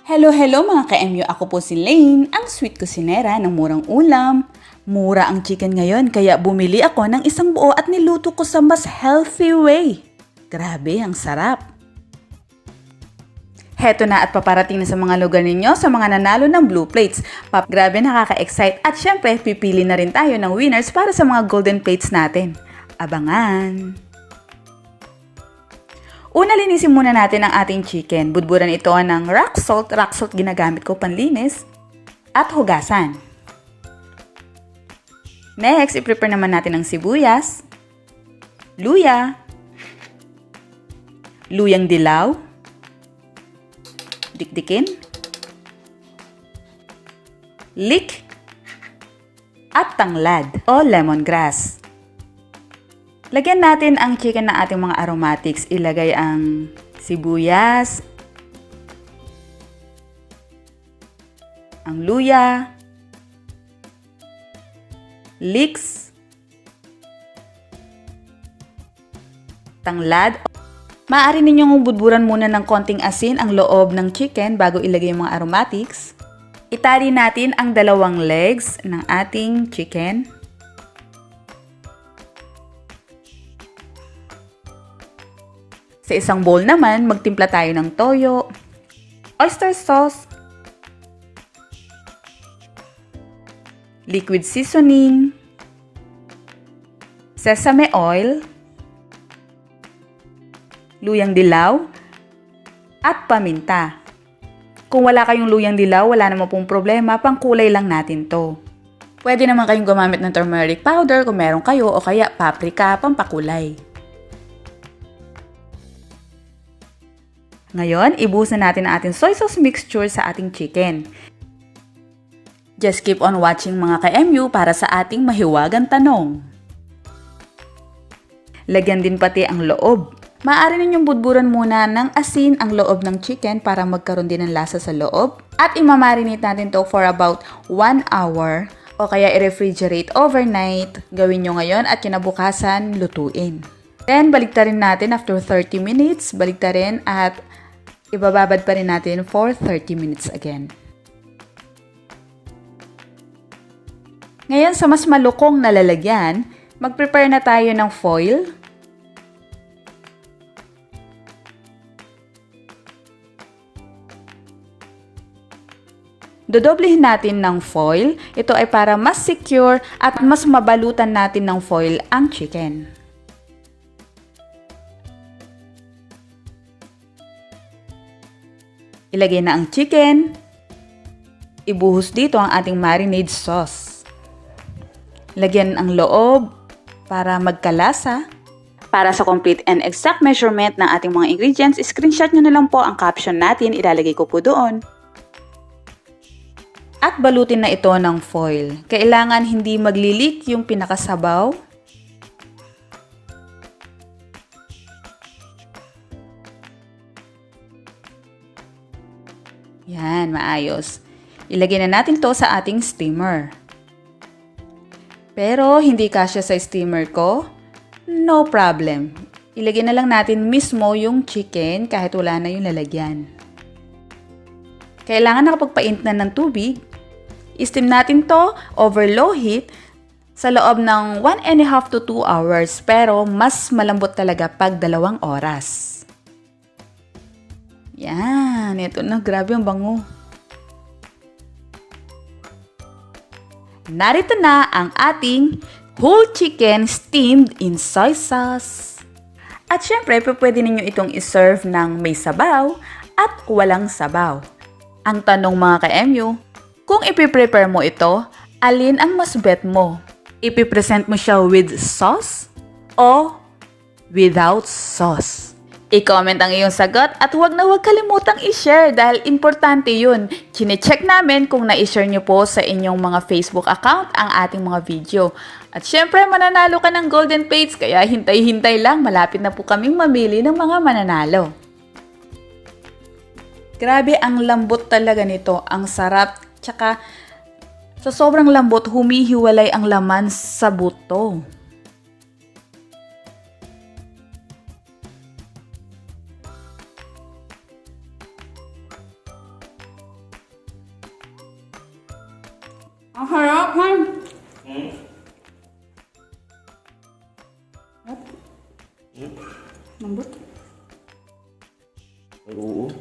Hello, hello mga ka-MU! Ako po si Lane, ang sweet kusinera ng murang ulam. Mura ang chicken ngayon kaya bumili ako ng isang buo at niluto ko sa mas healthy way. Grabe, ang sarap! Heto na at paparating na sa mga lugar ninyo sa mga nanalo ng blue plates. Grabe, nakaka-excite at syempre pipili na rin tayo ng winners para sa mga golden plates natin. Abangan! Una, linisin muna natin ang ating chicken. Budburan ito ng rock salt. Rock salt ginagamit ko panlinis. At hugasan. Next, i-prepare naman natin ang sibuyas, luya, luyang dilaw, dikdikin, leek, at tanglad o lemongrass. Lagyan natin ang chicken ng ating mga aromatics. Ilagay ang sibuyas, ang luya, leeks, tanglad. Maaari ninyong budburan muna ng konting asin ang loob ng chicken bago ilagay yung mga aromatics. Itali natin ang dalawang legs ng ating chicken. Sa isang bowl naman, magtimpla tayo ng toyo, oyster sauce, liquid seasoning, sesame oil, luyang dilaw, at paminta. Kung wala kayong luyang dilaw, wala naman pong problema, pangkulay lang natin to. Pwede naman kayong gumamit ng turmeric powder kung meron kayo o kaya paprika, pampakulay. Ngayon, ibuhos na natin ang ating soy sauce mixture sa ating chicken. Just keep on watching mga ka-MU para sa ating mahiwagang tanong. Lagyan din pati ang loob. Maaari ninyong budburan muna ng asin ang loob ng chicken para magkaroon din ng lasa sa loob. At imamarinate natin to for about 1 hour o kaya i-refrigerate overnight. Gawin nyo ngayon at kinabukasan lutuin. Then, baliktarin natin after 30 minutes. Baliktarin at ibababad pa rin natin for 30 minutes again. Ngayon, sa mas malukong na lalagyan, mag-prepare na tayo ng foil. Dodoblehin natin ng foil. Ito ay para mas secure at mas mabalutan natin ng foil ang chicken. Ilagay na ang chicken. Ibuhos dito ang ating marinade sauce. Lagyan ang loob para magkalasa. Para sa complete and exact measurement ng ating mga ingredients, screenshot nyo na lang po ang caption natin. Ilalagay ko po doon. At balutin na ito ng foil. Kailangan hindi maglilik yung pinakasabaw. Yan, maayos. Ilagay na natin to sa ating steamer. Pero hindi kasya sa steamer ko, no problem. Ilagay na lang natin mismo yung chicken kahit wala na yung lalagyan. Kailangan nakapagpainit na ng tubig. I-steam natin to over low heat sa loob ng 1.5 to 2 hours. Pero mas malambot talaga pag 2 oras. Yan, ito na, grabe ang bango. Narito na ang ating whole chicken steamed in soy sauce. At syempre, pwede ninyo itong iserve ng may sabaw at walang sabaw. Ang tanong mga ka-MU, kung ipiprepare mo ito, alin ang mas bet mo? Ipipresent mo siya with sauce o without sauce? I-comment ang iyong sagot at huwag na huwag kalimutang i-share dahil importante yun. Kine-check namin kung na-i-share nyo po sa inyong mga Facebook account ang ating mga video. At syempre, mananalo ka ng golden plates kaya hintay-hintay lang. Malapit na po kaming mamili ng mga mananalo. Grabe, ang lambot talaga nito. Ang sarap. Tsaka, sa sobrang lambot, humihiwalay ang laman sa buto. Ang harap, man! What? Lambot. Ay, oo.